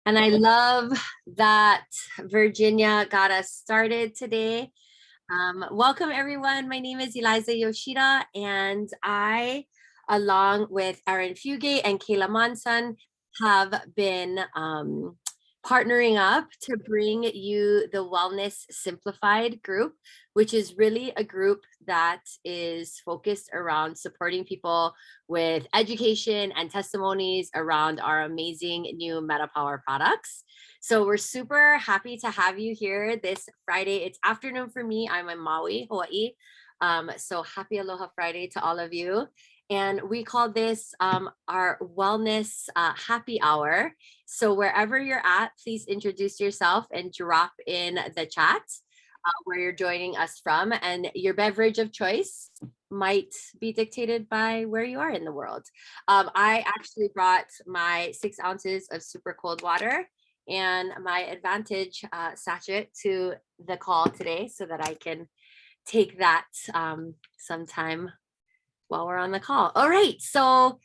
And I love that Virginia got us started today. Welcome, everyone. My name is Eliza Yoshida, and I, along with Aaron Fugate and Kayla Monson, have been partnering up to bring you the Wellness Simplified group, which is really a group that is focused around supporting people with education and testimonies around our amazing new MetaPower products. So we're super happy to have you here this Friday. It's afternoon for me. I'm in Maui, Hawaii. So happy Aloha Friday to all of you. And we call this our wellness happy hour. So wherever you're at, please introduce yourself and drop in the chat where you're joining us from. And your beverage of choice might be dictated by where you are in the world. I actually brought my 6 ounces of super cold water and my Advantage sachet to the call today so that I can take that sometime while we're on the call. All right, so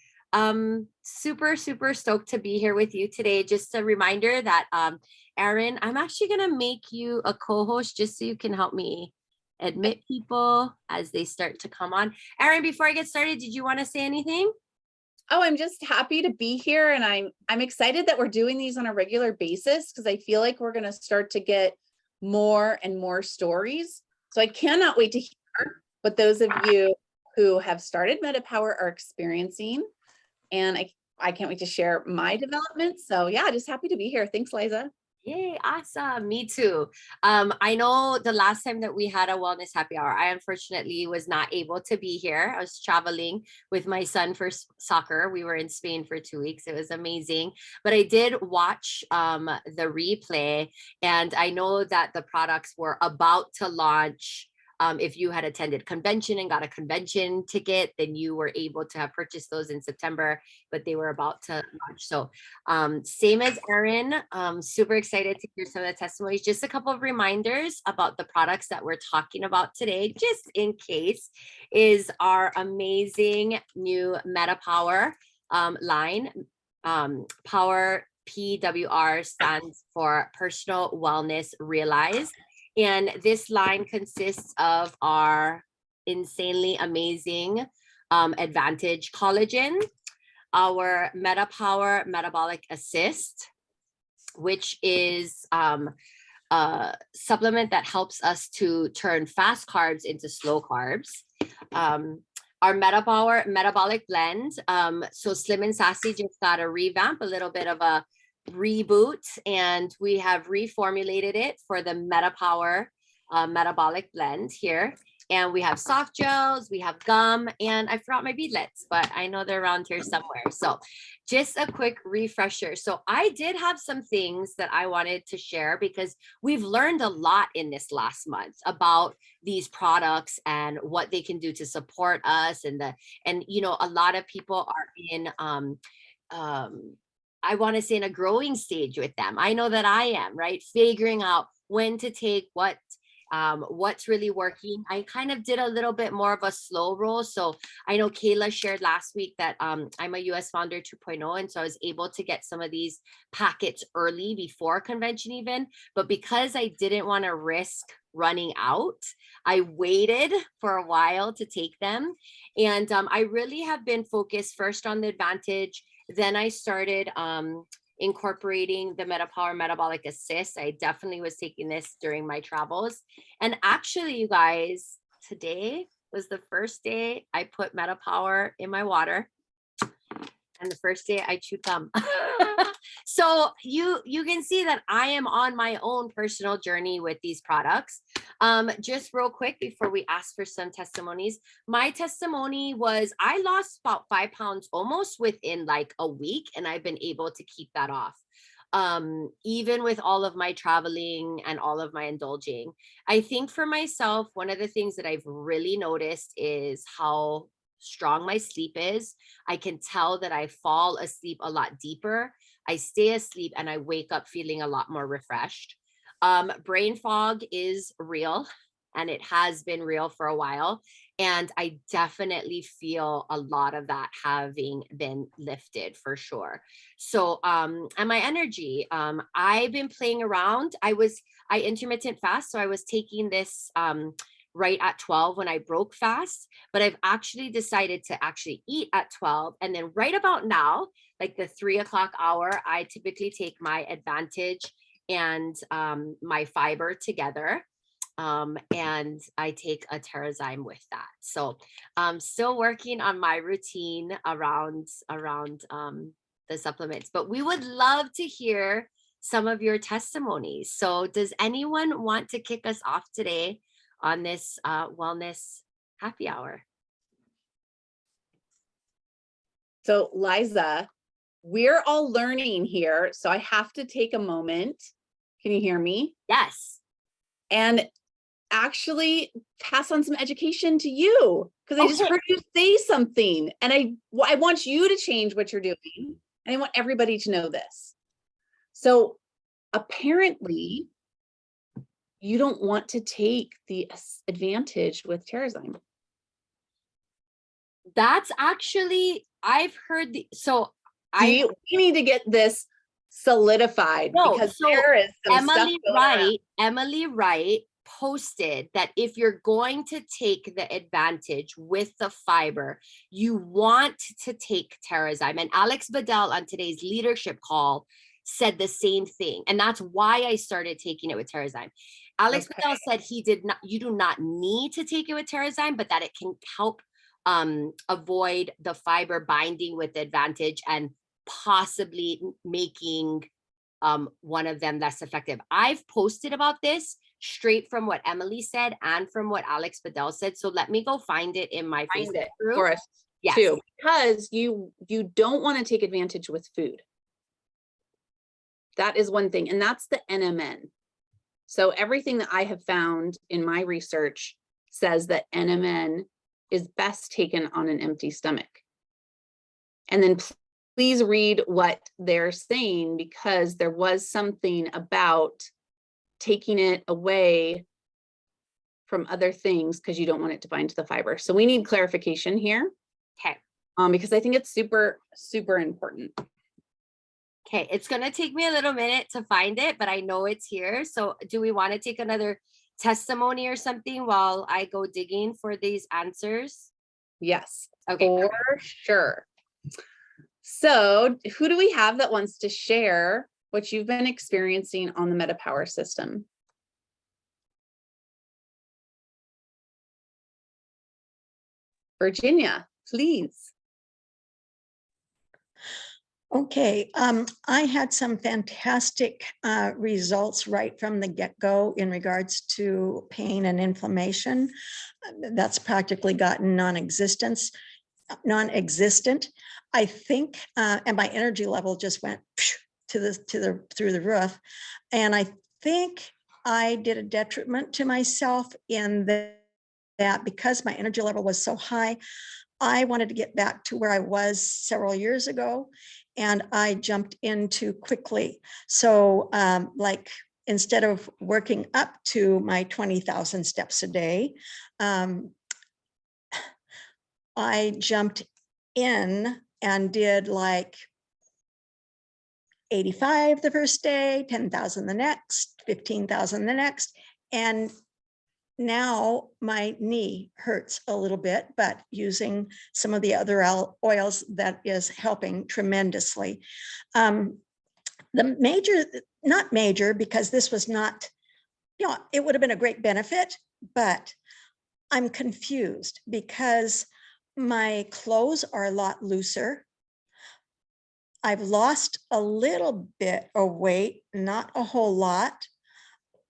super stoked to be here with you today. Just a reminder that Aaron, I'm actually gonna make you a co-host just so you can help me admit people as they start to come on. Aaron, before I get started, did you want to say anything? Oh, I'm just happy to be here, and I'm excited that we're doing these on a regular basis because I feel like we're going to start to get more and more stories. So I cannot wait to hear what those of you who have started MetaPower are experiencing, and I can't wait to share my development. So yeah, just happy to be here. Thanks, Liza. Yay, awesome. Me too. I know the last time that we had a wellness happy hour, I unfortunately was not able to be here. I was traveling with my son for soccer. We were in Spain for 2 weeks. It was amazing. But I did watch the replay, and I know that the products were about to launch. If you had attended convention and got a convention ticket, then you were able to have purchased those in September, but they were about to launch. So same as Aaron, super excited to hear some of the testimonies. Just a couple of reminders about the products that we're talking about today, just in case, is our amazing new MetaPower line. Power PWR stands for Personal Wellness Realized. And this line consists of our insanely amazing Advantage collagen, our MetaPower Metabolic Assist, which is a supplement that helps us to turn fast carbs into slow carbs. Our MetaPower Metabolic Blend. So Slim and Sassy just got a revamp, a little bit of a reboot, and we have reformulated it for the MetaPower Metabolic Blend here. And we have soft gels, we have gum, and I forgot my beadlets, but I know they're around here somewhere. So just a quick refresher. So I did have some things that I wanted to share because we've learned a lot in this last month about these products and what they can do to support us. And you know, a lot of people are in I want to say in a growing stage with them. I know that I am, right? Figuring out when to take what's really working. I kind of did a little bit more of a slow roll. So I know Kayla shared last week that I'm a US Founder 2.0. And so I was able to get some of these packets early before convention even. But because I didn't want to risk running out, I waited for a while to take them. And I really have been focused first on the Advantage. Then I started incorporating the MetaPower Metabolic Assist. I definitely was taking this during my travels. And actually, you guys, today was the first day I put MetaPower in my water. And the first day I chewed gum. So you can see that I am on my own personal journey with these products. Just real quick before we ask for some testimonies, my testimony was I lost about 5 pounds almost within like a week, and I've been able to keep that off. Even with all of my traveling and all of my indulging. I think for myself, one of the things that I've really noticed is how strong my sleep is. I can tell that I fall asleep a lot deeper. I stay asleep and I wake up feeling a lot more refreshed. Brain fog is real. and it has been real for a while. And I definitely feel a lot of that having been lifted for sure. So, and my energy, I've been playing around. I intermittent fast. So I was taking this, right at 12 when I broke fast, but I've actually decided to actually eat at 12. And then right about now, like the 3 o'clock hour, I typically take my advantage and my fiber together. And I take a Terrazyme with that. So I'm still working on my routine around the supplements, but we would love to hear some of your testimonies. So does anyone want to kick us off today on this wellness happy hour? So Liza, we're all learning here. So I have to take a moment. Can you hear me? Yes. And actually pass on some education to you, because I just heard you say something, and I want you to change what you're doing, and I want everybody to know this. So apparently you don't want to take the advantage with Terrazyme. That's actually, I've heard We need to get this solidified, because there is some stuff going around. Emily Wright posted that if you're going to take the advantage with the fiber, you want to take Terrazyme. And Alex Bedell on today's leadership call said the same thing. And that's why I started taking it with Terrazyme. Alex Bedell said you do not need to take it with Terrazyme, but that it can help avoid the fiber binding with the advantage and possibly making one of them less effective. I've posted about this straight from what Emily said and from what Alex Bedell said. So let me go find it in my Facebook group. For us too, because you don't want to take advantage with food. That is one thing, and that's the NMN. So everything that I have found in my research says that NMN is best taken on an empty stomach. And then please read what they're saying, because there was something about taking it away from other things because you don't want it to bind to the fiber. So we need clarification here. Okay. Because I think it's super, super important. Okay, it's going to take me a little minute to find it, but I know it's here. So do we want to take another testimony or something while I go digging for these answers? Yes, okay, for sure. So who do we have that wants to share what you've been experiencing on the MetaPower system? Virginia, please. Okay, I had some fantastic results right from the get-go in regards to pain and inflammation. That's practically gotten non-existent. I think, and my energy level just went through the roof. And I think I did a detriment to myself in that because my energy level was so high, I wanted to get back to where I was several years ago, and I jumped in too quickly. So like instead of working up to my 20,000 steps a day, I jumped in and did like 85 the first day, 10,000 the next, 15,000 the next. And now my knee hurts a little bit, but using some of the other oils, that is helping tremendously. Not major, because this was not, it would have been a great benefit, but I'm confused because my clothes are a lot looser. I've lost a little bit of weight, not a whole lot,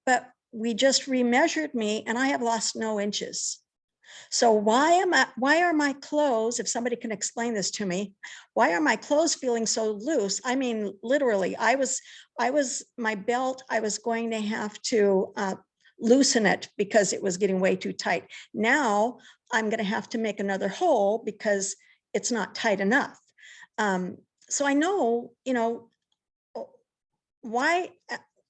but we just remeasured me and I have lost no inches. So why are my clothes, if somebody can explain this to me, why are my clothes feeling so loose? I mean, literally, my belt, I was going to have to loosen it because it was getting way too tight. Now I'm going to have to make another hole because it's not tight enough. So I know, why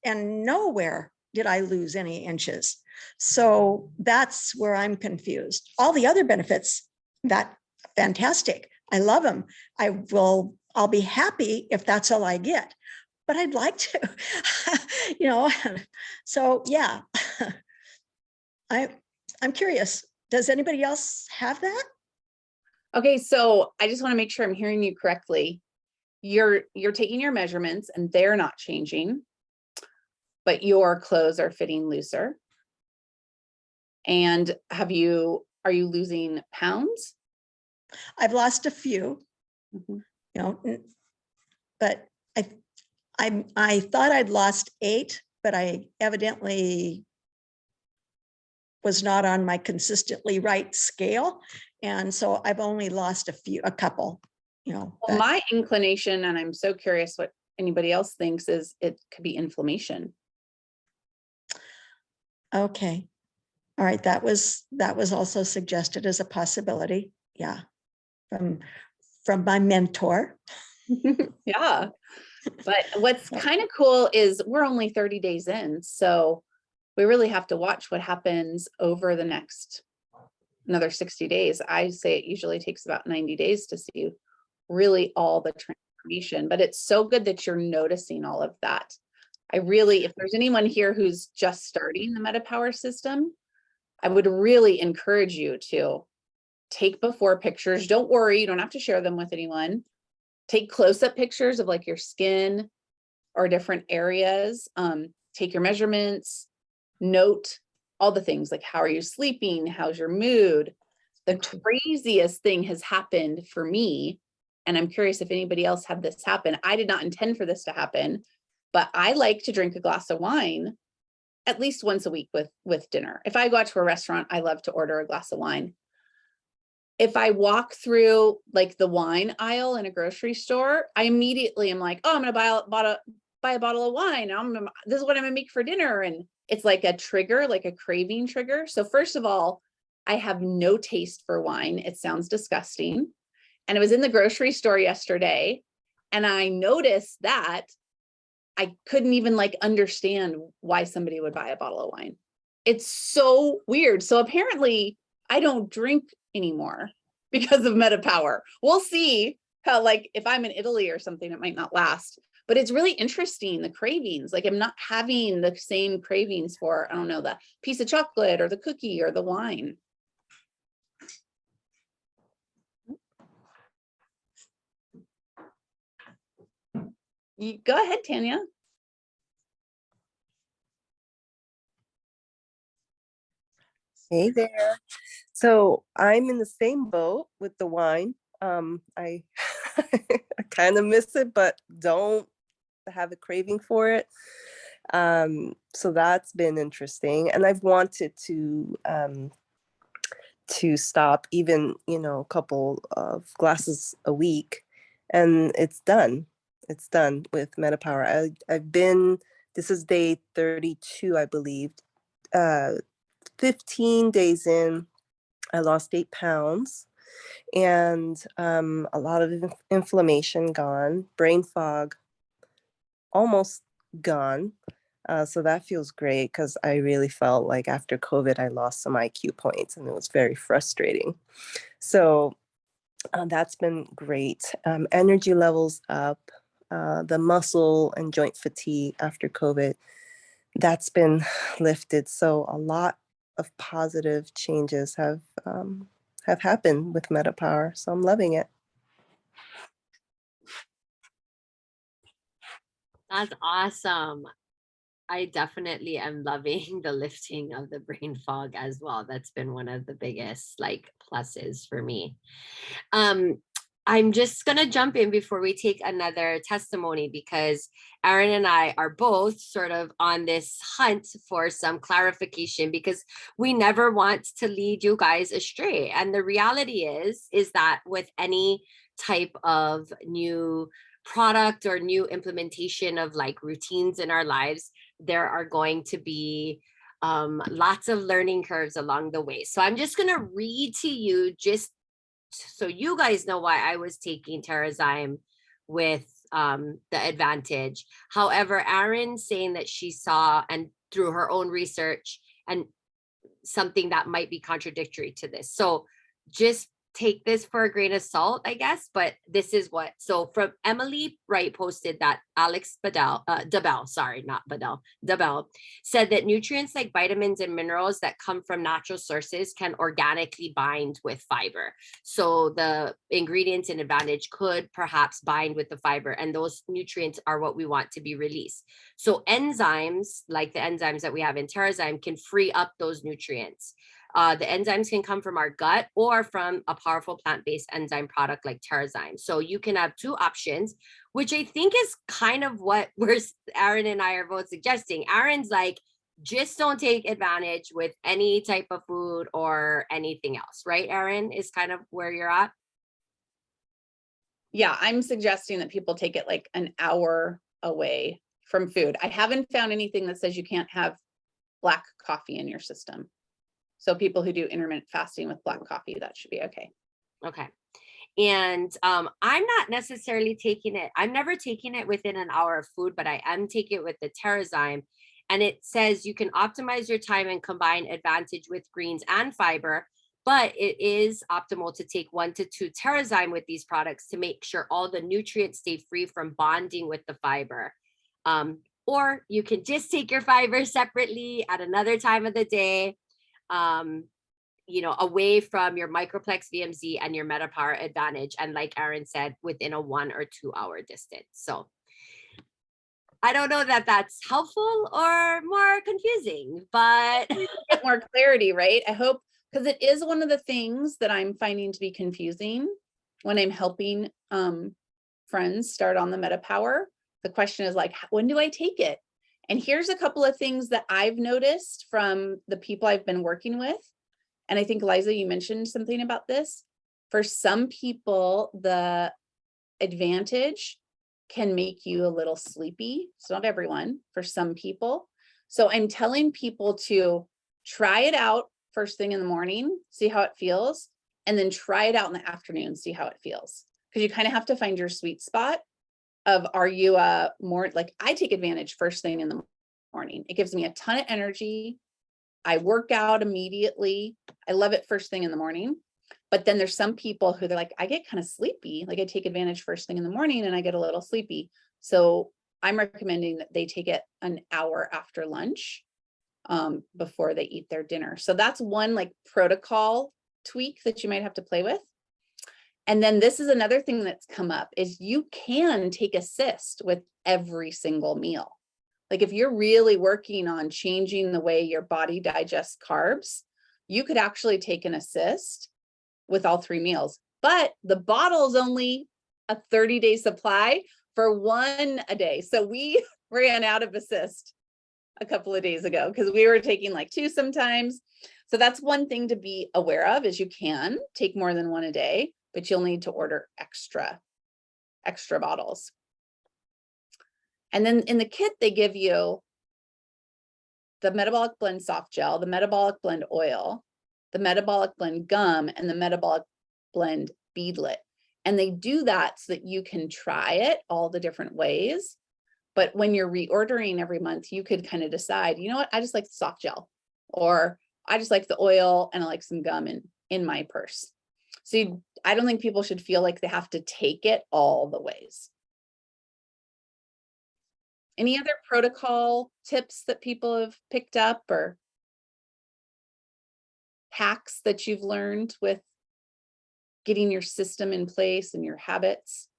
and nowhere did I lose any inches. So that's where I'm confused. All the other benefits, that fantastic. I love them. I'll be happy if that's all I get, but I'd like to, so yeah. I'm curious. Does anybody else have that? Okay, so I just want to make sure I'm hearing you correctly. You're taking your measurements and they're not changing, but your clothes are fitting looser. And are you losing pounds? I've lost a few, but I thought I'd lost 8, but I evidently was not on my consistently right scale. And so I've only lost a couple, Well, my inclination, and I'm so curious what anybody else thinks, is it could be inflammation. Okay. All right. That was also suggested as a possibility. Yeah. From my mentor. Yeah. But what's kind of cool is we're only 30 days in. So we really have to watch what happens over the next another 60 days. I say it usually takes about 90 days to see really all the transformation, but it's so good that you're noticing all of that. If there's anyone here who's just starting the MetaPower system, I would really encourage you to take before pictures. Don't worry, you don't have to share them with anyone. Take close-up pictures of like your skin or different areas. Take your measurements, note all the things like, how are you sleeping? How's your mood? The craziest thing has happened for me, and I'm curious if anybody else had this happen. I did not intend for this to happen, but I like to drink a glass of wine at least once a week with dinner. If I go out to a restaurant, I love to order a glass of wine. If I walk through like the wine aisle in a grocery store, I immediately am like, oh, I'm going to buy a bottle of wine. This is what I'm going to make for dinner. And it's like a trigger, like a craving trigger. So first of all, I have no taste for wine. It sounds disgusting. And I was in the grocery store yesterday and I noticed that I couldn't even like understand why somebody would buy a bottle of wine. It's so weird. So apparently I don't drink anymore because of MetaPower. We'll see how, like, if I'm in Italy or something, it might not last. But it's really interesting, the cravings. Like, I'm not having the same cravings for, I don't know, the piece of chocolate or the cookie or the wine. You go ahead, Tanya. Hey there. So I'm in the same boat with the wine. I I kind of miss it, but don't have a craving for it. So that's been interesting. And I've wanted to stop even, a couple of glasses a week, and it's done. It's done with MetaPower. This is day 32, I believe. 15 days in, I lost 8 pounds, and a lot of inflammation gone, brain fog almost gone. So that feels great because I really felt like after COVID, I lost some IQ points and it was very frustrating. So that's been great. Energy levels up, the muscle and joint fatigue after COVID, that's been lifted. So a lot of positive changes have happened with MetaPower. So I'm loving it. That's awesome. I definitely am loving the lifting of the brain fog as well. That's been one of the biggest like pluses for me. I'm just going to jump in before we take another testimony because Aaron and I are both sort of on this hunt for some clarification because we never want to lead you guys astray. And the reality is that with any type of new product or new implementation of like routines in our lives, there are going to be lots of learning curves along the way. So I'm just going to read to you just so you guys know why I was taking Terrazyme with the Advantage. However, Aaron saying that she saw and through her own research and something that might be contradictory to this. So just take this for a grain of salt, I guess, but this is what, so from Emily Wright posted that Alex Dabell, sorry, not Badell, Dabell, said that nutrients like vitamins and minerals that come from natural sources can organically bind with fiber. So the ingredients in Advantage could perhaps bind with the fiber, and those nutrients are what we want to be released. So enzymes, like the enzymes that we have in Terrazyme, can free up those nutrients. The enzymes can come from our gut or from a powerful plant-based enzyme product like Terrazyme. So you can have two options, which I think is kind of what Aaron and I are both suggesting. Aaron's like, just don't take Advantage with any type of food or anything else, right? Aaron is kind of where you're at. Yeah, I'm suggesting that people take it like an hour away from food. I haven't found anything that says you can't have black coffee in your system. So people who do intermittent fasting with black coffee, that should be okay. Okay. And I'm not necessarily taking it. I'm never taking it within an hour of food, but I am taking it with the Terrazyme. And it says you can optimize your time and combine Advantage with greens and fiber, but it is optimal to take 1 to 2 Terrazyme with these products to make sure all the nutrients stay free from bonding with the fiber. Or you can just take your fiber separately at another time of the day. Away from your Microplex VMZ and your MetaPower Advantage. And like Aaron said, within a 1 or 2 hour distance. So I don't know that that's helpful or more confusing, but get more clarity, right? I hope, because it is one of the things that I'm finding to be confusing when I'm helping friends start on the MetaPower. The question is like, when do I take it? And here's a couple of things that I've noticed from the people I've been working with. And I think, Liza, you mentioned something about this. For some people, the Advantage can make you a little sleepy. It's not everyone, for some people. So I'm telling people to try it out first thing in the morning, see how it feels, and then try it out in the afternoon, see how it feels. Because you kind of have to find your sweet spot of, are you more like, I take Advantage first thing in the morning. It gives me a ton of energy. I work out immediately. I love it first thing in the morning. But then there's some people who they're like, I get kind of sleepy. Like I take Advantage first thing in the morning and I get a little sleepy. So I'm recommending that they take it an hour after lunch before they eat their dinner. So that's one like protocol tweak that you might have to play with. And then this is another thing that's come up is you can take assist with every single meal. Like if you're really working on changing the way your body digests carbs, you could actually take an assist with all 3 meals. But the bottle's only a 30-day supply for 1 a day. So we ran out of assist a couple of days ago because we were taking like 2 sometimes. So that's one thing to be aware of, is you can take more than 1 a day, but you'll need to order extra bottles. And then in the kit, they give you the Metabolic Blend Soft Gel, the Metabolic Blend Oil, the Metabolic Blend Gum, and the Metabolic Blend Beadlet. And they do that so that you can try it all the different ways. But when you're reordering every month, you could kind of decide, you know what, I just like the soft gel, or I just like the oil and I like some gum in my purse. So I don't think people should feel like they have to take it all the ways. Any other protocol tips that people have picked up or hacks that you've learned with getting your system in place and your habits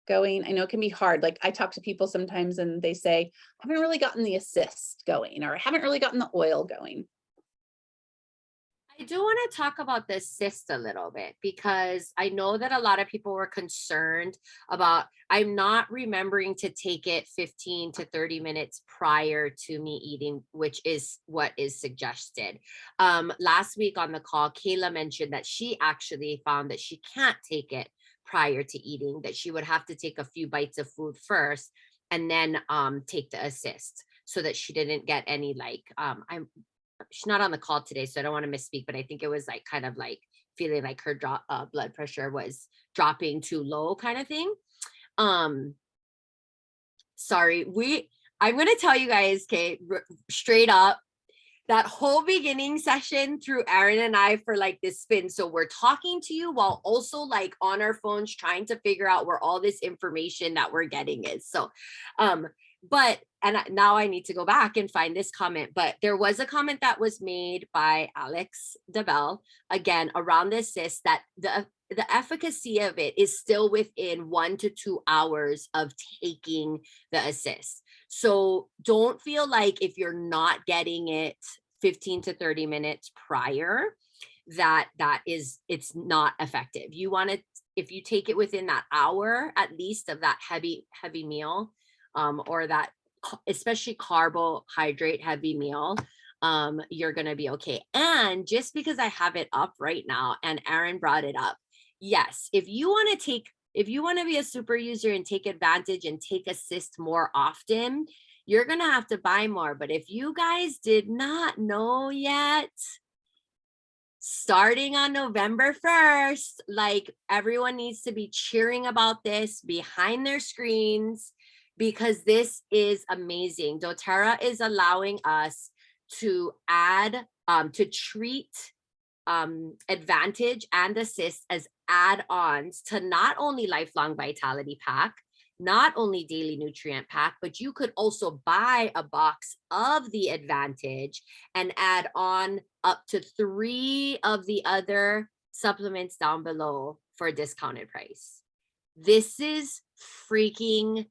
going? I know it can be hard. Like I talk to people sometimes and they say, I haven't really gotten the assist going, or I haven't really gotten the oil going. I do want to talk about the cyst a little bit, because I know that a lot of people were concerned about, I'm not remembering to take it 15 to 30 minutes prior to me eating, which is what is suggested. Last week on the call, Kayla mentioned that she actually found that she can't take it prior to eating, that she would have to take a few bites of food first and then take the assist, so that she didn't get any like, she's not on the call today, so I don't want to misspeak, but I think it was like kind of like feeling like her blood pressure was dropping too low kind of thing. Sorry, I'm going to tell you guys, okay, straight up, that whole beginning session through Aaron and I for like this spin. So we're talking to you while also like on our phones trying to figure out where all this information that we're getting is. So, now I need to go back and find this comment, but there was a comment that was made by Alex DeBell, again, around this cyst, that the efficacy of it is still within 1 to 2 hours of taking the assist. So don't feel like if you're not getting it 15 to 30 minutes prior, it's not effective. You want to, if you take it within that hour, at least of that heavy meal, or that especially carbohydrate heavy meal, you're going to be okay. And just because I have it up right now and Aaron brought it up, yes, if you want to be a super user and take advantage and take assist more often, you're going to have to buy more. But if you guys did not know yet, starting on November 1st, like everyone needs to be cheering about this behind their screens, because this is amazing. doTERRA is allowing us to add, to treat Advantage and Assist as add-ons to not only Lifelong Vitality Pack, not only Daily Nutrient Pack, but you could also buy a box of the Advantage and add on up to 3 of the other supplements down below for a discounted price. This is freaking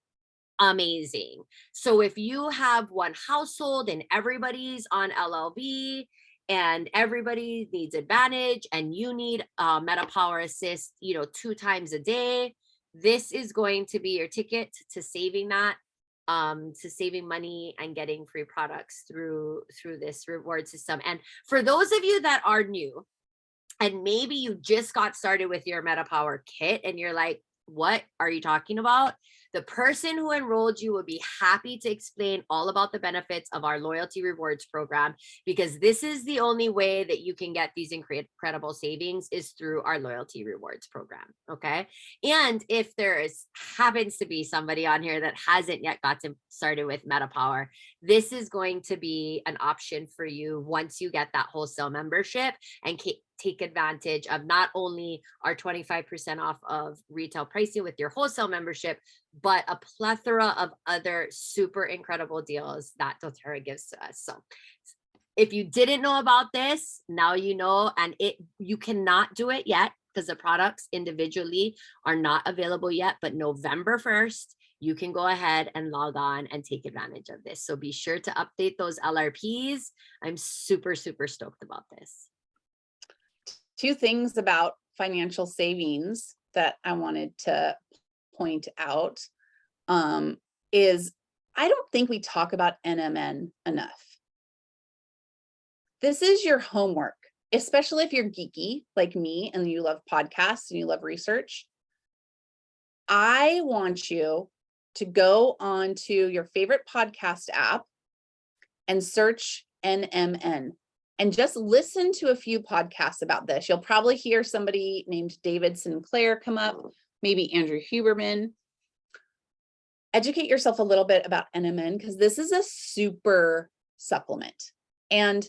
amazing. So if you have one household and everybody's on LLV and everybody needs Advantage and you need MetaPower Assist, 2 times a day, this is going to be your ticket to saving that, to saving money and getting free products through this reward system. And for those of you that are new and maybe you just got started with your MetaPower kit and you're like, what are you talking about? The person who enrolled you will be happy to explain all about the benefits of our loyalty rewards program, because this is the only way that you can get these incredible savings is through our loyalty rewards program. Okay. And if happens to be somebody on here that hasn't yet gotten started with MetaPower, this is going to be an option for you once you get that wholesale membership and take advantage of not only our 25% off of retail pricing with your wholesale membership, but a plethora of other super incredible deals that doTERRA gives to us. So if you didn't know about this, now you know, and you cannot do it yet because the products individually are not available yet, but November 1st, you can go ahead and log on and take advantage of this. So be sure to update those LRPs. I'm super, super stoked about this. 2 things about financial savings that I wanted to point out is I don't think we talk about NMN enough. This is your homework, especially if you're geeky like me and you love podcasts and you love research. I want you to go onto your favorite podcast app and search NMN. And just listen to a few podcasts about this. You'll probably hear somebody named David Sinclair come up, maybe Andrew Huberman. Educate yourself a little bit about NMN because this is a super supplement. And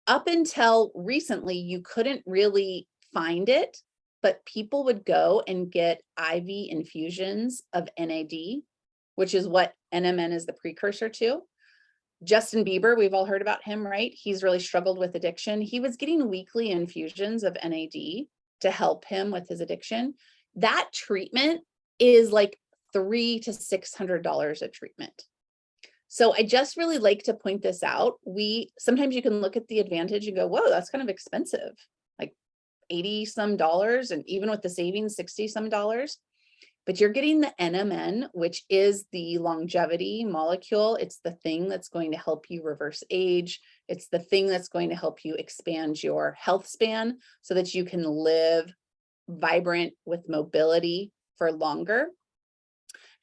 up until recently, you couldn't really find it, but people would go and get IV infusions of NAD, which is what NMN is the precursor to. Justin Bieber, we've all heard about him, right? He's really struggled with addiction. He was getting weekly infusions of NAD to help him with his addiction. That treatment is like $300 to $600 a treatment. So I just really like to point this out. Sometimes you can look at the Advantage and go, whoa, that's kind of expensive, like 80 some dollars, and even with the savings, 60 some dollars. But you're getting the NMN, which is the longevity molecule. It's the thing that's going to help you reverse age. It's the thing that's going to help you expand your health span so that you can live vibrant with mobility for longer.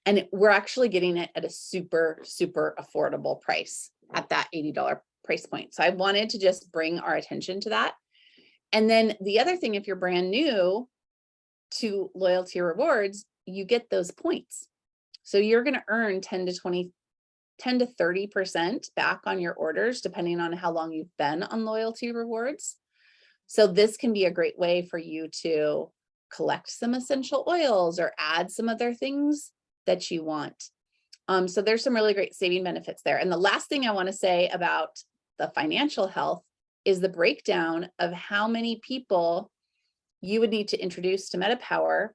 And we're actually getting it at a super, super affordable price at that $80 price point. So I wanted to just bring our attention to that. And then the other thing, if you're brand new to loyalty rewards, you get those points. So you're going to earn 10 to 20 10 to 30% back on your orders, depending on how long you've been on loyalty rewards. So this can be a great way for you to collect some essential oils or add some other things that you want. So there's some really great saving benefits there. And the last thing I want to say about the financial health is the breakdown of how many people you would need to introduce to MetaPower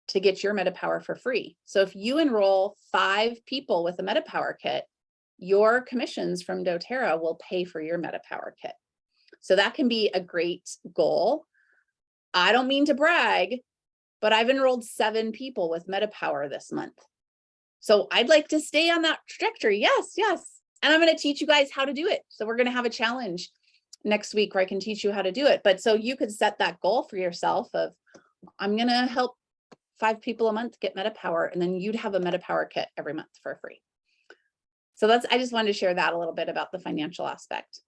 to get your MetaPower for free. So if you enroll 5 people with a MetaPower kit, your commissions from doTERRA will pay for your MetaPower kit. So that can be a great goal. I don't mean to brag, but I've enrolled 7 people with MetaPower this month. So I'd like to stay on that trajectory. Yes, yes. And I'm going to teach you guys how to do it. So we're going to have a challenge next week where I can teach you how to do it. But so you could set that goal for yourself of, I'm going to help 5 people a month get MetaPower, and then you'd have a MetaPower kit every month for free. So that's, I just wanted to share that a little bit about the financial aspect.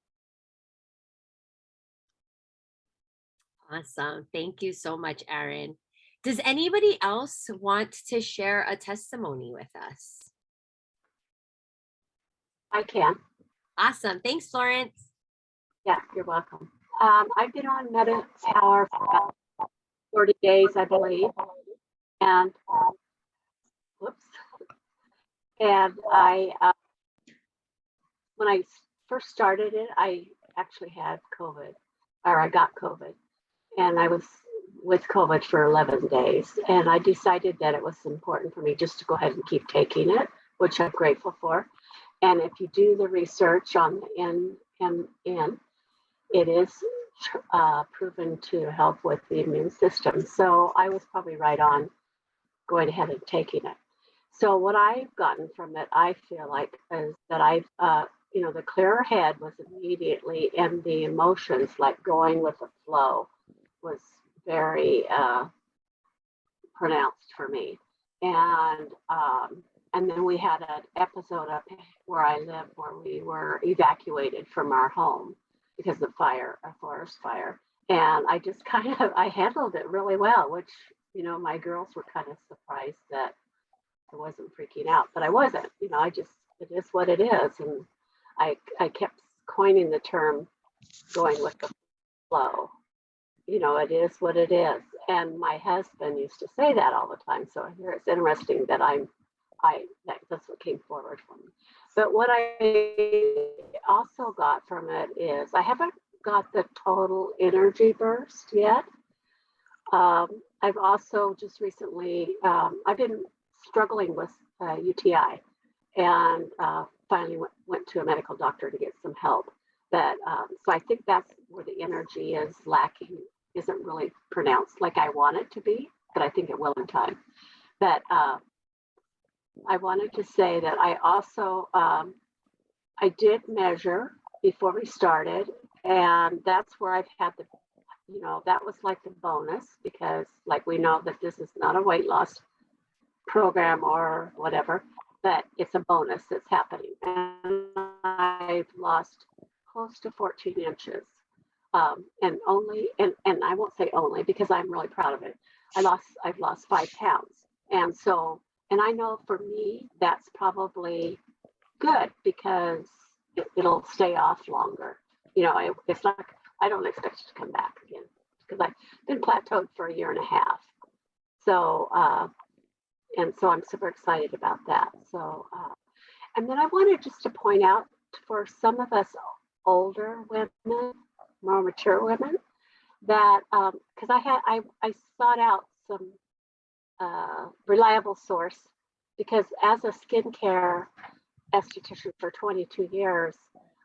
Awesome. Thank you so much, Erin. Does anybody else want to share a testimony with us? I can. Awesome. Thanks, Florence. Yeah, you're welcome. I've been on MetaPower for about 40 days, I believe. And whoops. And when I first started it, I actually had COVID, or I got COVID. And I was with COVID for 11 days. And I decided that it was important for me just to go ahead and keep taking it, which I'm grateful for. And if you do the research on the NMN, it is proven to help with the immune system. So I was probably right on going ahead and taking it. So what I've gotten from it, I feel like, is that I've, the clearer head was immediately, and the emotions, like going with the flow, was very pronounced for me. And then we had an episode up where I live where we were evacuated from our home because of fire, a forest fire. And I just I handled it really well, which, my girls were kind of surprised that I wasn't freaking out, but I wasn't, it is what it is. And I kept coining the term going with the flow. It is what it is. And my husband used to say that all the time. So here it's interesting that that's what came forward for me. But what I also got from it is I haven't got the total energy burst yet. I've also just recently, I've been struggling with UTI, and finally went to a medical doctor to get some help. But so I think that's where the energy is lacking, isn't really pronounced like I want it to be, but I think it will in time. But I wanted to say that I also, I did measure before we started, and that's where I've had the, that was like the bonus, because like we know that this is not a weight loss program or whatever, but it's a bonus that's happening. And I've lost close to 14 inches. And I won't say only because I'm really proud of it. I've lost 5 pounds. And so, and I know for me, that's probably good because it'll stay off longer. It's not, I don't expect it to come back again because I've been plateaued for 1.5 years. So, and so I'm super excited about that. So, and then I wanted just to point out for some of us older women, more mature women, that because I sought out some reliable source, because as a skincare esthetician for 22 years,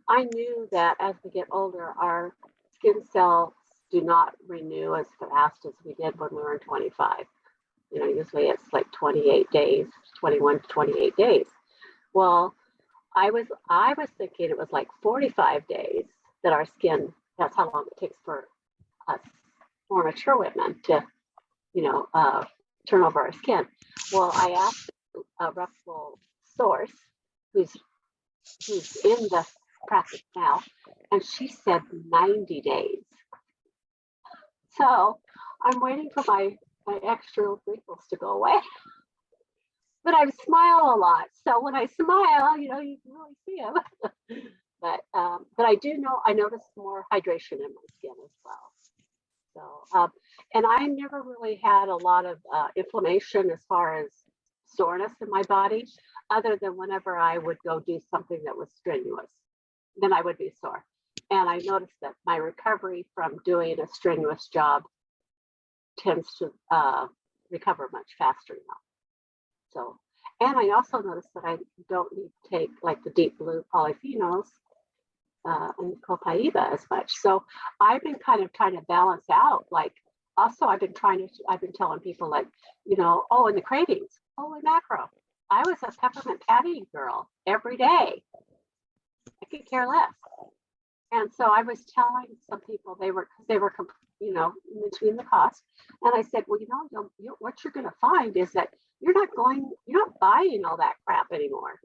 I knew that as we get older, our skin cells do not renew as fast as we did when we were 25. Usually it's like 28 days, 21 to 28 days. Well, I was thinking it was like 45 days that our skin, that's how long it takes for us more mature women to, turn over our skin. Well, I asked a reputable source who's in the practice now, and she said 90 days. So I'm waiting for my extra wrinkles to go away. but I smile a lot. So when I smile, you know, you can really see them. But I do know, I notice more hydration in my skin as well. So, and I never really had a lot of inflammation as far as soreness in my body, other than whenever I would go do something that was strenuous, then I would be sore. And I noticed that my recovery from doing a strenuous job tends to recover much faster now. So, and I also noticed that I don't need to take like the deep blue polyphenols and copaiba as much. So I've been kind of trying to balance out, like, also I've been telling people, like, you know, oh, and the cravings, holy macro. I was a peppermint patty girl every day. I could care less. And so I was telling some people they were, you know, between the cost. And I said, well, you know, what you're going to find is that you're not buying all that crap anymore.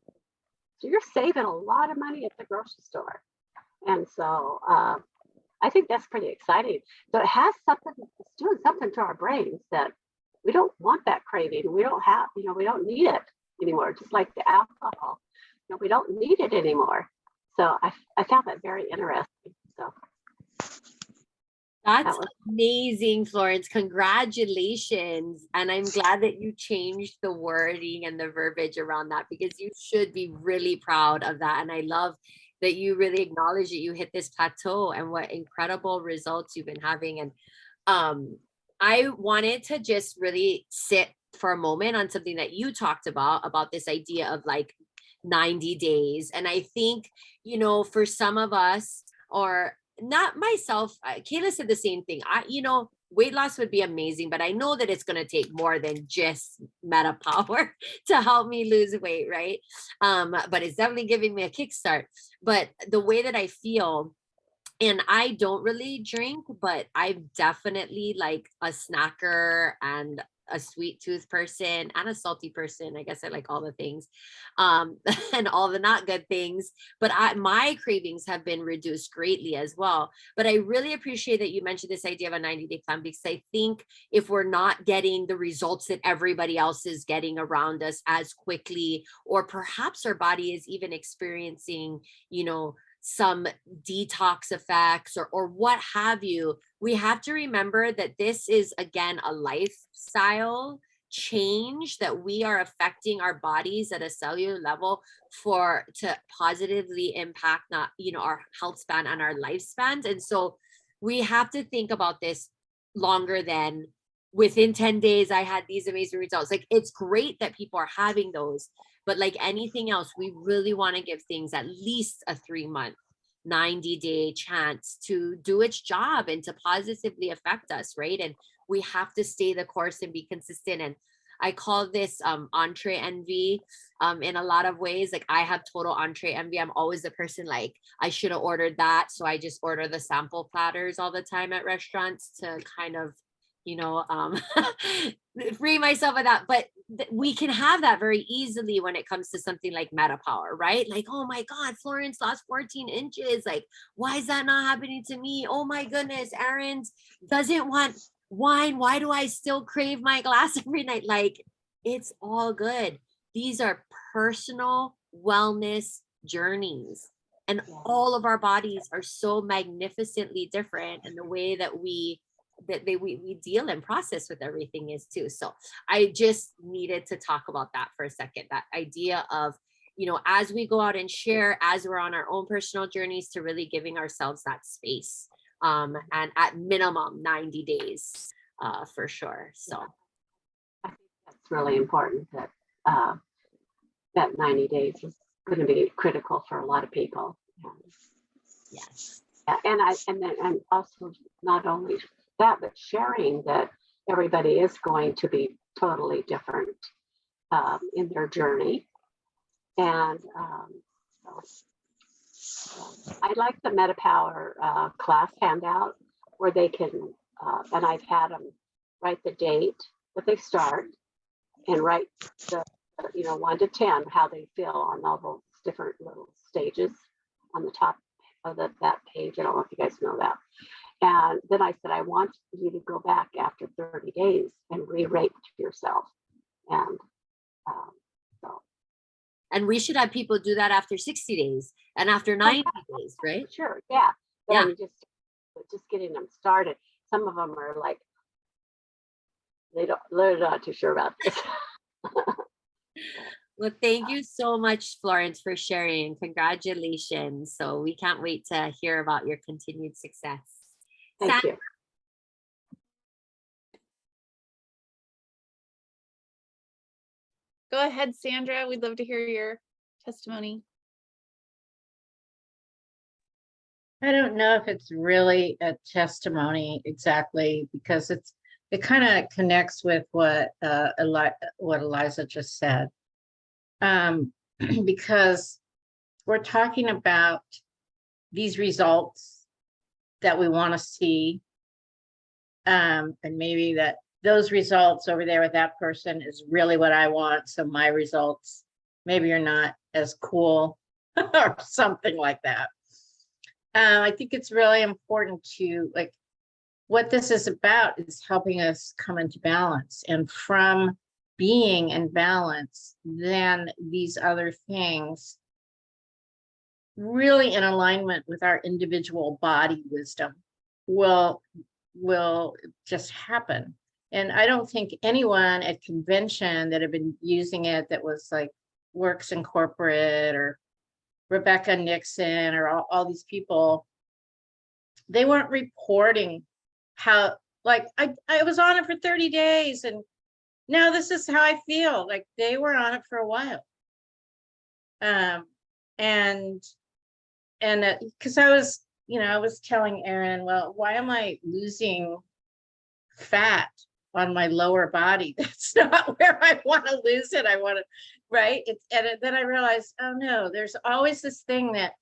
So you're saving a lot of money at the grocery store. And so I think that's pretty exciting. So it has something, it's doing something to our brains that we don't want that craving. We don't have, you know, we don't need it anymore, just like the alcohol. You know, we don't need it anymore. So I found that very interesting. So that's amazing, Florence. Congratulations. And I'm glad that you changed the wording and the verbiage around that, because you should be really proud of that. And I love that you really acknowledge that you hit this plateau and what incredible results you've been having. And I wanted to just really sit for a moment on something that you talked about this idea of like 90 days. And I think, you know, for some of us, or not myself, Kayla said the same thing. You know, weight loss would be amazing, but I know that it's going to take more than just meta power to help me lose weight, right? But it's definitely giving me a kickstart. But the way that I feel, and I don't really drink, but I'm definitely like a snacker and a sweet tooth person and a salty person. I guess I like all the things, and all the not good things. But my cravings have been reduced greatly as well. But I really appreciate that you mentioned this idea of a 90-day plan, because I think if we're not getting the results that everybody else is getting around us as quickly, or perhaps our body is even experiencing, you know, some detox effects or what have you, we have to remember that this is, again, a lifestyle change, that we are affecting our bodies at a cellular level to positively impact, not, you know, our health span and our lifespans. And so we have to think about this longer than within 10 days I had these amazing results. Like, it's great that people are having those, but like anything else, we really want to give things at least a 3-month, 90-day chance to do its job and to positively affect us, right? And we have to stay the course and be consistent. And I call this entree envy in a lot of ways. Like, I have total entree envy. I'm always the person like, I should have ordered that. So I just order the sample platters all the time at restaurants to kind of, you know, free myself of that. But we can have that very easily when it comes to something like meta power, right? Like, oh my God, Florence lost 14 inches. Like, why is that not happening to me? Oh my goodness, Aaron doesn't want wine. Why do I still crave my glass every night? Like, it's all good. These are personal wellness journeys. And all of our bodies are so magnificently different, and the way that we deal and process with everything is too. So I just needed to talk about that for a second, that idea of, you know, as we go out and share, as we're on our own personal journeys, to really giving ourselves that space, and at minimum 90 days for sure. So I think that's really important, that that 90 days is going to be critical for a lot of people. yes. And also not only that, but sharing that everybody is going to be totally different in their journey. And I like the MetaPower class handout, where they can, and I've had them write the date that they start and write the, 1 to 10, how they feel on all those different little stages on the top of that page. I don't know if you guys know that. And then I said, I want you to go back after 30 days and re-rate yourself. And And we should have people do that after 60 days and after 90 days, right? Sure, yeah. But Yeah. I mean, just getting them started. Some of them are like, they're not too sure about this. Well, thank you so much, Florence, for sharing. Congratulations. So we can't wait to hear about your continued success. Thank you. Go ahead, Sandra. We'd love to hear your testimony. I don't know if it's really a testimony exactly, because it kind of connects with what Eliza just said. Because we're talking about these results that we want to see, and maybe that those results over there with that person is really what I want. So my results maybe are not as cool or something like that. I think it's really important to, like, what this is about is helping us come into balance, and from being in balance, then these other things really in alignment with our individual body wisdom will just happen. And I don't think anyone at convention that had been using it, that was like works in corporate, or Rebecca Nixon, or all these people, they weren't reporting how, like, I was on it for 30 days and now this is how I feel. Like, they were on it for a while. And because I was telling Erin, well, why am I losing fat on my lower body? That's not where I want to lose it. I want to, right? And then I realized, oh no, there's always this thing that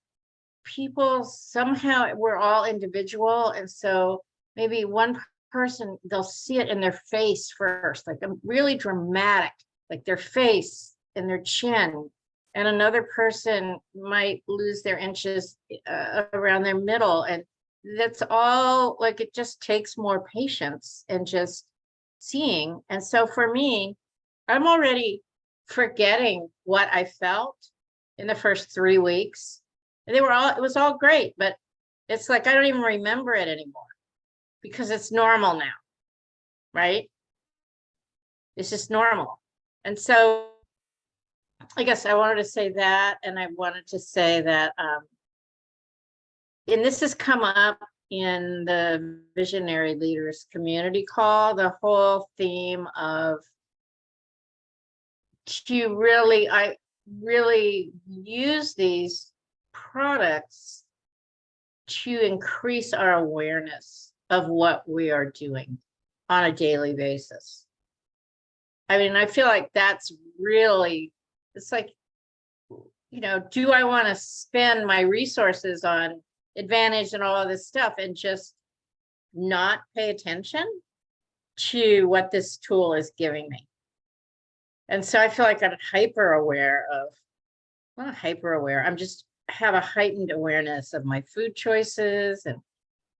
people somehow, we're all individual. And so maybe one person, they'll see it in their face first, like a really dramatic, like their face and their chin. And another person might lose their inches around their middle. And that's all, like, it just takes more patience and just seeing. And so for me, I'm already forgetting what I felt in the first 3 weeks. And it was all great, but it's like, I don't even remember it anymore because it's normal now, right? It's just normal. And so I guess I wanted to say that, and I wanted to say that, and this has come up in the Visionary Leaders Community Call, the whole theme of I really use these products to increase our awareness of what we are doing on a daily basis. I mean, I feel like that's really, it's like, do I want to spend my resources on Advantage and all of this stuff and just not pay attention to what this tool is giving me? And so I feel like I'm hyper aware of, not hyper aware, I'm just have a heightened awareness of my food choices. And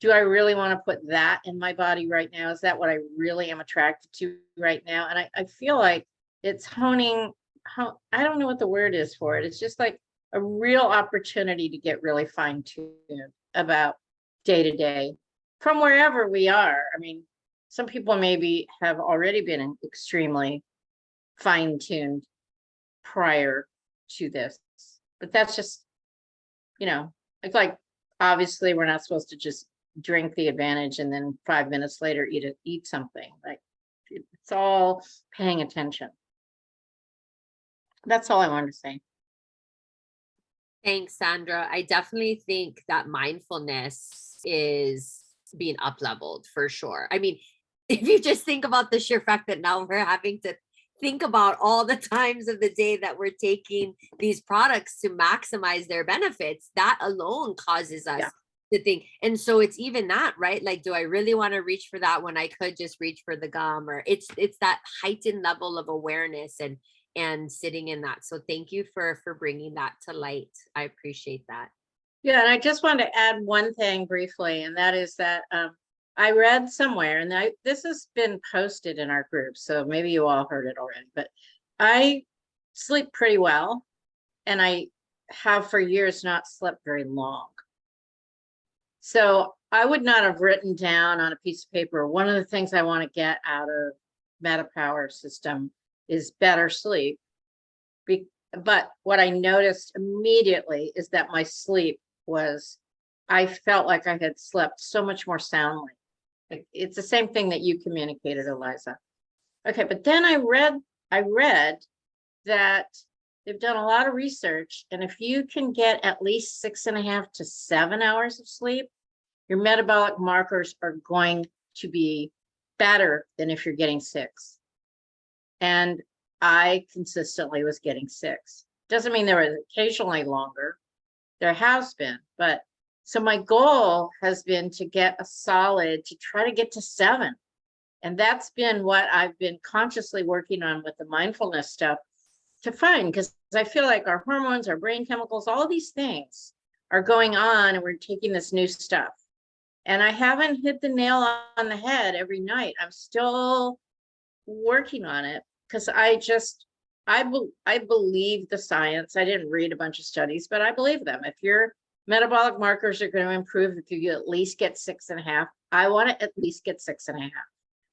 do I really want to put that in my body right now? Is that what I really am attracted to right now? And I feel like it's honing, I don't know what the word is for it. It's just like a real opportunity to get really fine-tuned about day to day from wherever we are. I mean, some people maybe have already been extremely fine-tuned prior to this, but that's just, like obviously we're not supposed to just drink the Advantage and then 5 minutes later eat something. Like, it's all paying attention. That's all I wanted to say. Thanks, Sandra. I definitely think that mindfulness is being up-leveled for sure. I mean, if you just think about the sheer fact that now we're having to think about all the times of the day that we're taking these products to maximize their benefits, that alone causes us to think. And so it's even that, right? Like, do I really want to reach for that when I could just reach for the gum? Or it's that heightened level of awareness and sitting in that. So thank you for bringing that to light. I appreciate that. Yeah, and I just wanted to add one thing briefly, and that is that I read somewhere, and this has been posted in our group, so maybe you all heard it already, but I sleep pretty well. and I have for years not slept very long. So I would not have written down on a piece of paper, one of the things I want to get out of MetaPower system is better sleep. But what I noticed immediately is that my sleep was, I felt like I had slept so much more soundly. Like, it's the same thing that you communicated, Eliza. Okay, but then I read that they've done a lot of research, and if you can get at least 6.5 to 7 hours of sleep, your metabolic markers are going to be better than if you're getting 6. And I consistently was getting 6. Doesn't mean there was occasionally longer. There has been, but so my goal has been to get a solid, to try to get to 7. And that's been what I've been consciously working on with the mindfulness stuff to find, because I feel like our hormones, our brain chemicals, all these things are going on, and we're taking this new stuff. And I haven't hit the nail on the head every night. I'm still working on it, because I believe the science. I didn't read a bunch of studies, but I believe them. If your metabolic markers are going to improve, if you at least get 6.5, I want to at least get 6.5.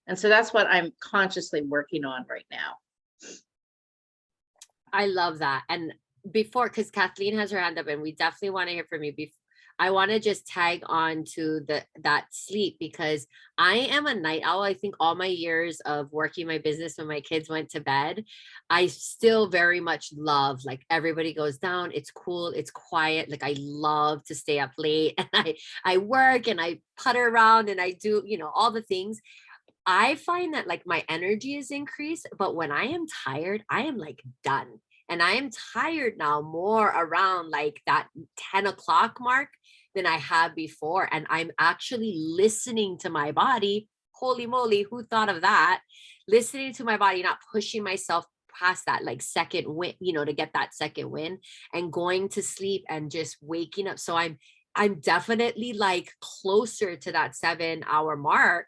And so that's what I'm consciously working on right now. I love that. And before, because Kathleen has her hand up and we definitely want to hear from you. I want to just tag on to that sleep, because I am a night owl. I think all my years of working my business, when my kids went to bed, I still very much love, like, everybody goes down, it's cool, it's quiet. Like, I love to stay up late, and I work and I putter around and I do, all the things. I find that, like, my energy is increased, but when I am tired, I am like done. And I am tired now more around like that 10 o'clock mark than I have before. And I'm actually listening to my body. Holy moly, who thought of that? Listening to my body, not pushing myself past that like second win, to get that second win, and going to sleep and just waking up. So I'm definitely like closer to that 7-hour mark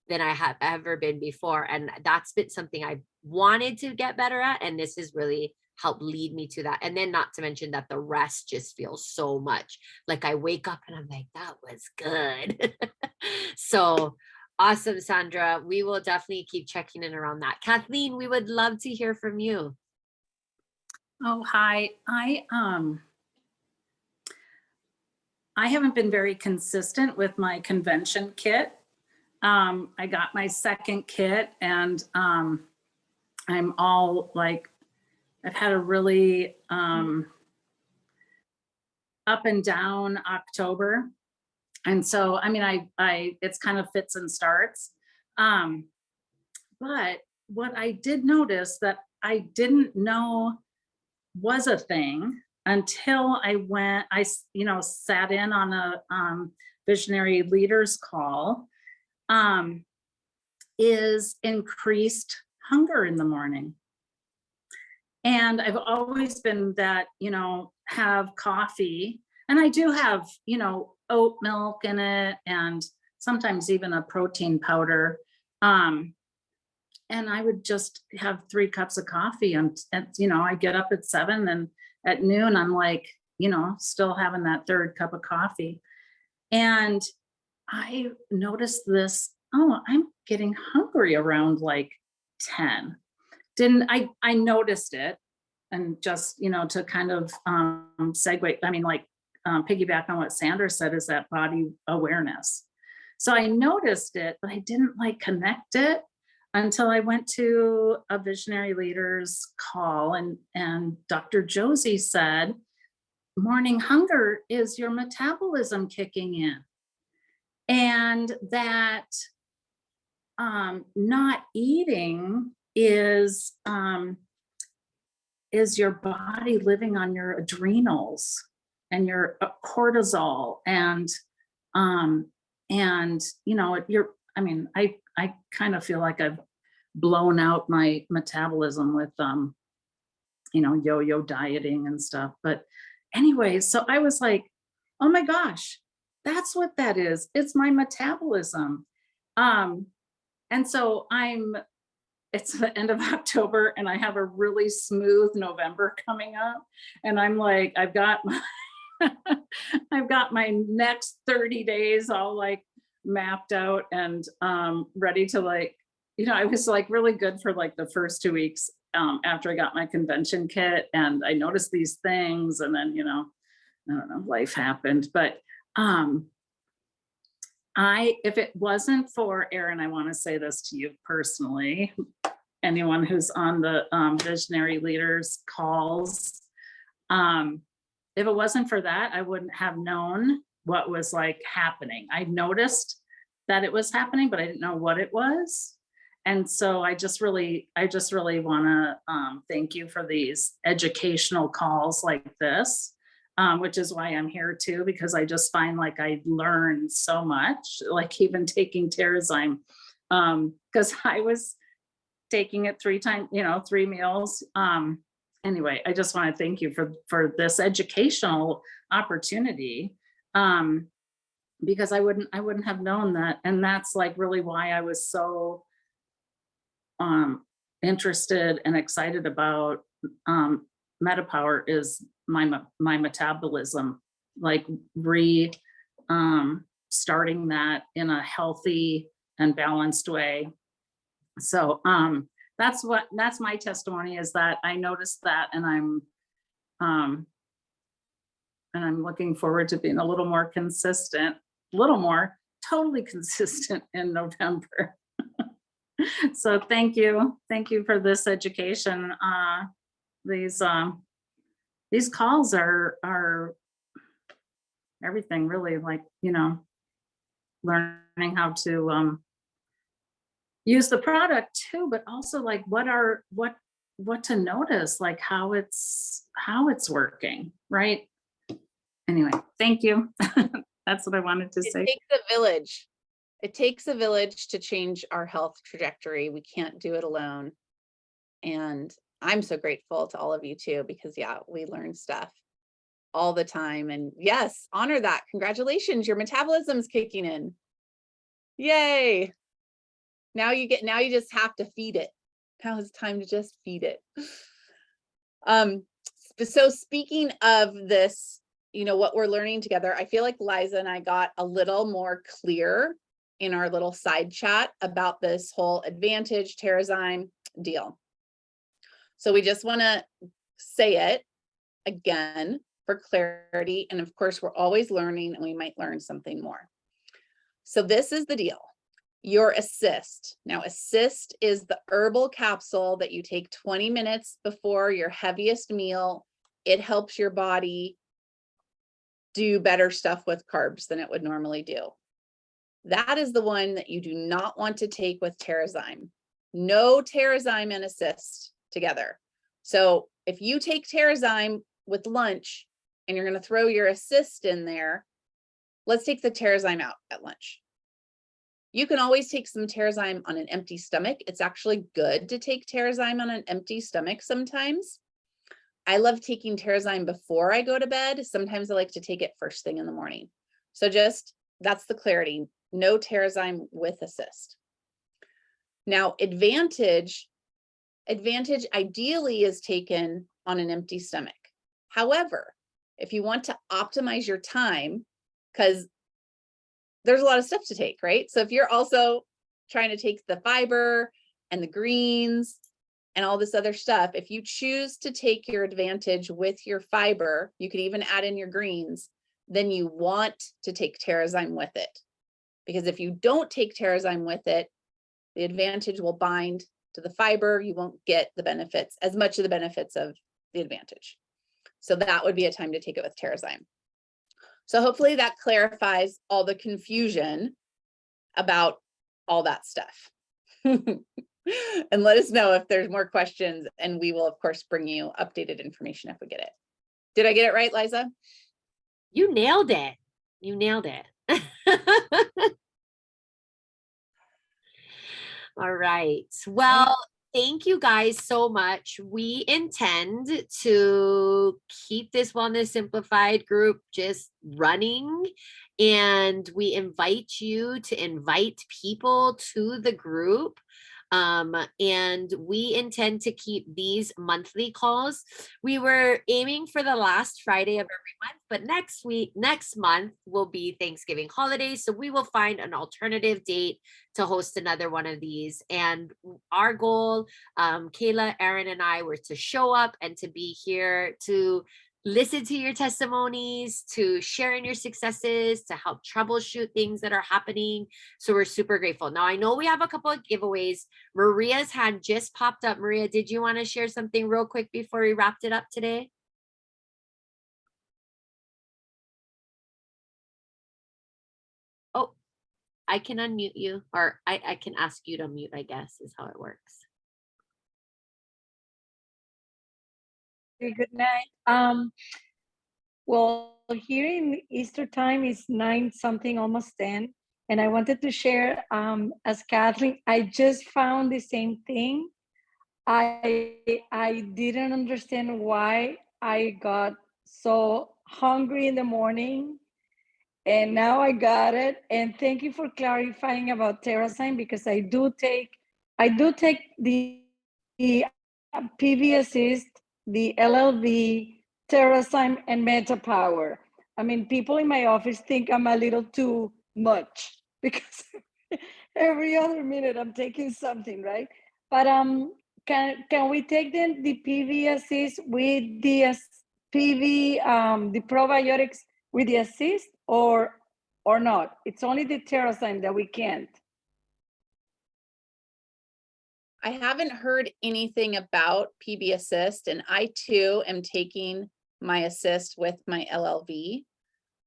than I have ever been before. And that's been something I wanted to get better at. And this has really helped lead me to that. And then not to mention that the rest just feels so much like I wake up and I'm like, that was good. So awesome, Sandra. We will definitely keep checking in around that. Kathleen, we would love to hear from you. Oh, hi. I haven't been very consistent with my convention kit. I got my second kit, and I'm all like, I've had a really up and down October. And so, I mean, it's kind of fits and starts. But what I did notice that I didn't know was a thing until I sat in on a visionary leaders call, is increased hunger in the morning. And I've always been that, have coffee, and I do have, oat milk in it, and sometimes even a protein powder. And I would just have 3 cups of coffee, and I get up at 7, and at noon, I'm like, still having that 3rd cup of coffee. And I noticed this, I'm getting hungry around like 10. I noticed it, and just, to kind of segue, piggyback on what Sandra said, is that body awareness. So I noticed it, but I didn't connect it until I went to a visionary leaders call, and Dr. Josie said, morning hunger is your metabolism kicking in, and that not eating is your body living on your adrenals and your cortisol, and I kind of feel like I've blown out my metabolism with yo-yo dieting and stuff. But anyway, so I was like, oh my gosh, that's what that is. It's my metabolism. And so I'm it's the end of October and I have a really smooth November coming up. And I'm like, I've got my next 30 days all like mapped out and ready to like, I was like really good for like the first 2 weeks after I got my convention kit, and I noticed these things, and then, I don't know, life happened. But if it wasn't for Erin, I want to say this to you personally, anyone who's on the Visionary Leaders calls, if it wasn't for that, I wouldn't have known what was like happening. I noticed that it was happening, but I didn't know what it was. And so I just really want to thank you for these educational calls like this, which is why I'm here too, because I just find like I learned so much, like even taking Terrazyme, because I was taking it 3 times, 3 meals. Anyway, I just want to thank you for this educational opportunity, because I wouldn't have known that. And that's like really why I was so interested and excited about MetaPower, is my metabolism, like starting that in a healthy and balanced way. So that's my testimony, is that I noticed that, and I'm looking forward to being a little more totally consistent in November. So thank you for this education. These calls are everything, really, like, learning how to use the product too, but also like what to notice, like how it's working, right? Anyway, thank you. That's what I wanted to say. It takes a village. It takes a village to change our health trajectory. We can't do it alone. And I'm so grateful to all of you too, because yeah, we learn stuff all the time. And yes, honor that. Congratulations, your metabolism's kicking in. Yay. Now you just have to feed it. Now it's time to just feed it. So speaking of this, what we're learning together, I feel like Liza and I got a little more clear in our little side chat about this whole Advantage Terrazyme deal. So we just want to say it again for clarity. And of course, we're always learning, and we might learn something more. So this is the deal. Your Assist. Now, Assist is the herbal capsule that you take 20 minutes before your heaviest meal. It helps your body do better stuff with carbs than it would normally do. That is the one that you do not want to take with Terrazyme. No Terrazyme and Assist together. So if you take Terrazyme with lunch and you're going to throw your Assist in there, let's take the Terrazyme out at lunch. You can always take some Terrazyme on an empty stomach. It's actually good to take Terrazyme on an empty stomach sometimes. I love taking Terrazyme before I go to bed. Sometimes I like to take it first thing in the morning. So that's the clarity. No Terrazyme with Assist. Now, Advantage ideally is taken on an empty stomach. However, if you want to optimize your time, because there's a lot of stuff to take, right? So if you're also trying to take the fiber and the greens and all this other stuff, if you choose to take your Advantage with your fiber, you could even add in your greens, then you want to take Terrazyme with it. Because if you don't take Terrazyme with it, the Advantage will bind to the fiber. You won't get the benefits, as much of the benefits of the Advantage. So that would be a time to take it with Terrazyme. So hopefully that clarifies all the confusion about all that stuff. And let us know if there's more questions, and we will of course bring you updated information if we get it. Did I get it right, Liza? You nailed it. You nailed it. All right. Well, thank you guys so much. We intend to keep this Wellness Simplified group just running, and we invite you to invite people to the group. And we intend to keep these monthly calls. We were aiming for the last Friday of every month, but next month will be Thanksgiving holiday. So we will find an alternative date to host another one of these. And our goal, Kayla, Aaron, and I, were to show up and to be here to listen to your testimonies, to share in your successes, to help troubleshoot things that are happening. So we're super grateful. Now, I know we have a couple of giveaways. Maria's hand just popped up. Maria, did you want to share something real quick before we wrapped it up today? Oh, I can unmute you, or I can ask you to mute, I guess, is how it works. Good night. Well, here in Easter time is 9 something, almost 10. And I wanted to share, as Kathleen, I just found the same thing. I didn't understand why I got so hungry in the morning, and now I got it. And thank you for clarifying about TerraSign, because I do take the PV Assist, the LLV, TerraSign, and Meta Power. I mean, people in my office think I'm a little too much because every other minute I'm taking something, right? But can we take then the PV Assist with the PV the probiotics with the Assist, or not? It's only the TerraSign that we can't. I haven't heard anything about PB Assist, and I too am taking my Assist with my LLV,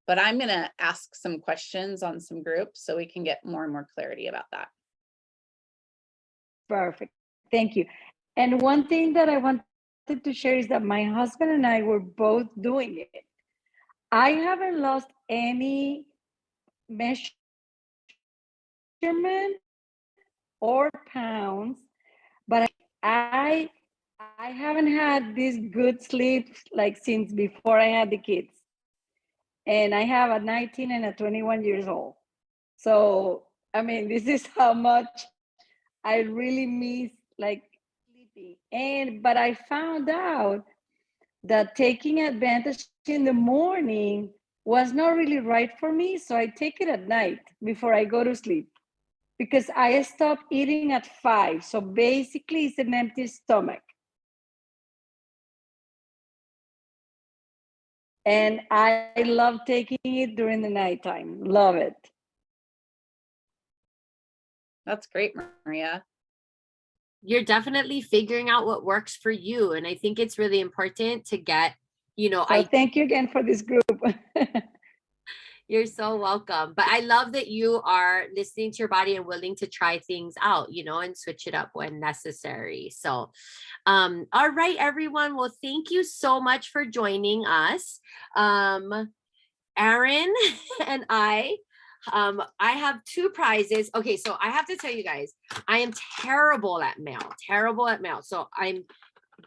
but I'm going to ask some questions on some groups so we can get more and more clarity about that. Perfect. Thank you. And one thing that I wanted to share is that my husband and I were both doing it. I haven't lost any measurement or pounds, but I haven't had this good sleep like since before I had the kids. And I have a 19 and a 21 years old. So, I mean, this is how much I really miss like sleeping. But I found out that taking advantage in the morning was not really right for me. So I take it at night before I go to sleep, because I stopped eating at 5. So basically it's an empty stomach. And I love taking it during the nighttime. Love it. That's great, Maria. You're definitely figuring out what works for you. And I think it's really important to get, So thank you again for this group. You're so welcome. But I love that you are listening to your body and willing to try things out, and switch it up when necessary. So, all right, everyone. Well, thank you so much for joining us. Aaron and I have 2 prizes. Okay, so I have to tell you guys, I am terrible at mail. So I'm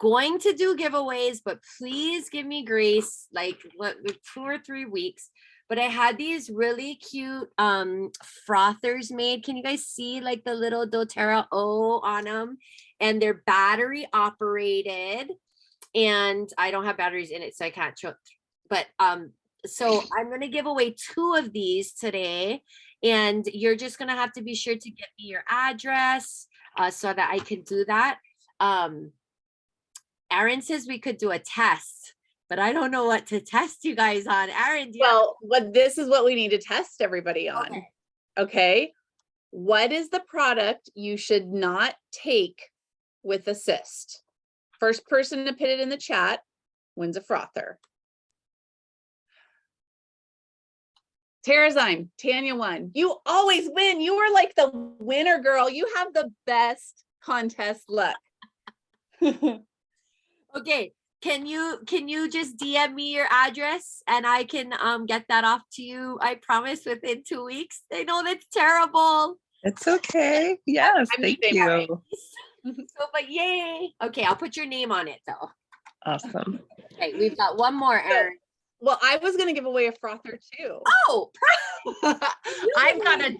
going to do giveaways, but please give me grace, like 2 or 3 weeks. But I had these really cute frothers made. Can you guys see like the little doTERRA O on them? And they're battery operated, and I don't have batteries in it, so I can't show. But so I'm going to give away 2 of these today, and you're just going to have to be sure to get me your address so that I can do that. Aaron says we could do a test, but I don't know what to test you guys on. Aaron, this is what we need to test everybody on. Okay. What is the product you should not take with Assist? First person to put it in the chat wins a frother. TerraSign, Tanya won. You always win. You are like the winner, girl. You have the best contest luck. Okay. Can you just DM me your address and I can get that off to you? I promise within 2 weeks. I know that's terrible. It's okay. Yes, thank you. So, but yay. Okay, I'll put your name on it though. Awesome. Okay, we've got one more, Aaron. Well, I was going to give away a frother too. Oh, I've got a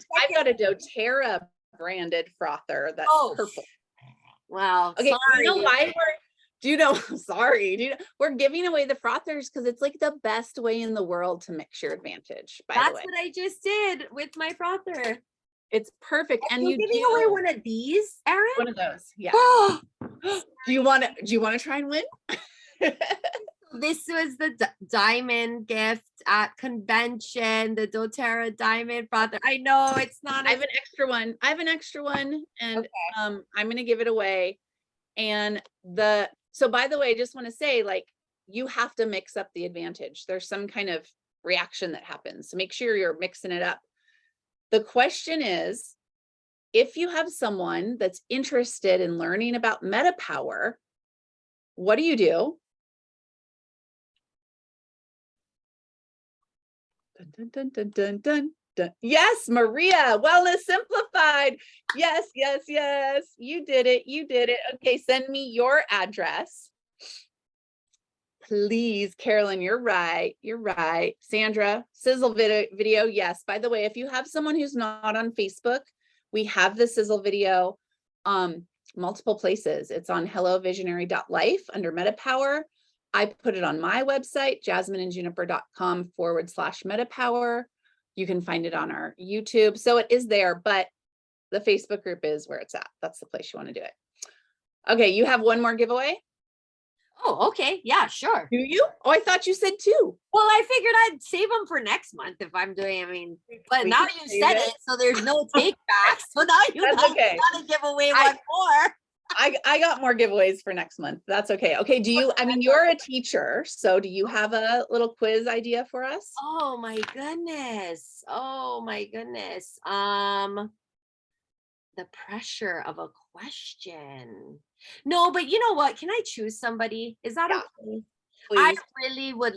doTERRA branded frother that's Oh, purple. wow. Okay, do you know Sorry. why do you know, sorry, we're giving away the frothers because it's like the best way in the world to mix your advantage, by the That's way. what I just did with my frother. It's perfect. Are And you you giving do away one of these, Erin? one of those. Yeah. Oh, Do you want to try and win? this was the diamond gift at convention, the doTERRA diamond frother. I know it's not. I have an extra one. And Okay. I'm going to give it away. And so by the way, I just want to say, like, you have to mix up the advantage. There's some kind of reaction that happens. So make sure you're mixing it up. The question is, if you have someone that's interested in learning about MetaPower, what do you do? Dun, dun, dun, dun, dun, dun, dun. Yes, Maria, Wellness Simplified. Yes, yes, yes. You did it. You did it. Okay, send me your address. Please, Carolyn, you're right. You're right. Sandra, sizzle video. Yes. By the way, if you have someone who's not on Facebook, we have the sizzle video multiple places. It's on hellovisionary.life under MetaPower. I put it on my website, jasmineandjuniper.com/MetaPower. You can find it on our YouTube. So it is there, but the Facebook group is where it's at. That's the place you want to do it. Okay, you have one more giveaway? Oh, okay. Yeah, sure. Do you? Oh, I thought you said 2. Well, I figured I'd save them for next month if I'm doing, but We now can you save said it. it, so there's no take back. So now you That's guys okay. gotta give away one more. I got more giveaways for next month. That's okay. Okay, you're a teacher, so do you have a little quiz idea for us? Oh my goodness. Oh my goodness. The pressure of a question. No, but you know what? Can I choose somebody? Is that Yeah, okay? I please. really would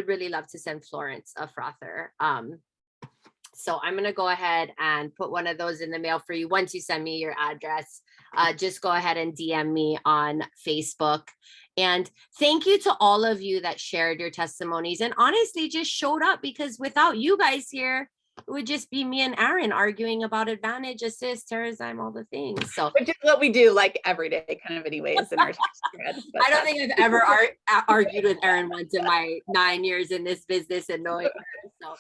really love to send Florence a frother. So I'm gonna go ahead and put one of those in the mail for you. Once you send me your address, just go ahead and DM me on Facebook. And thank you to all of you that shared your testimonies and honestly just showed up, because without you guys here, it would just be me and Erin arguing about Advantage, Assist, Terrazyme, all the things. So Which is what we do like every day kind of anyways in our text thread. I don't think I've ever argued with Erin once in my 9 years in this business and knowing her. So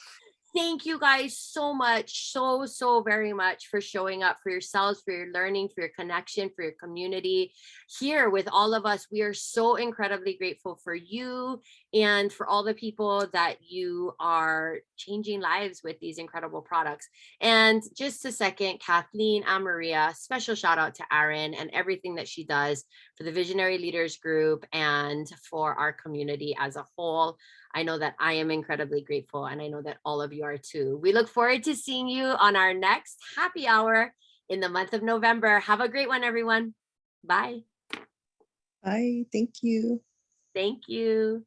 thank you guys so much, so very much for showing up for yourselves, for your learning, for your connection, for your community here with all of us. We are so incredibly grateful for you and for all the people that you are changing lives with these incredible products. And just a second, Kathleen and Maria, special shout out to Erin and everything that she does for the Visionary Leaders Group and for our community as a whole. I know that I am incredibly grateful, and I know that all of you are too. We look forward to seeing you on our next happy hour in the month of November. Have a great one, everyone. Bye. Bye. Thank you. Thank you.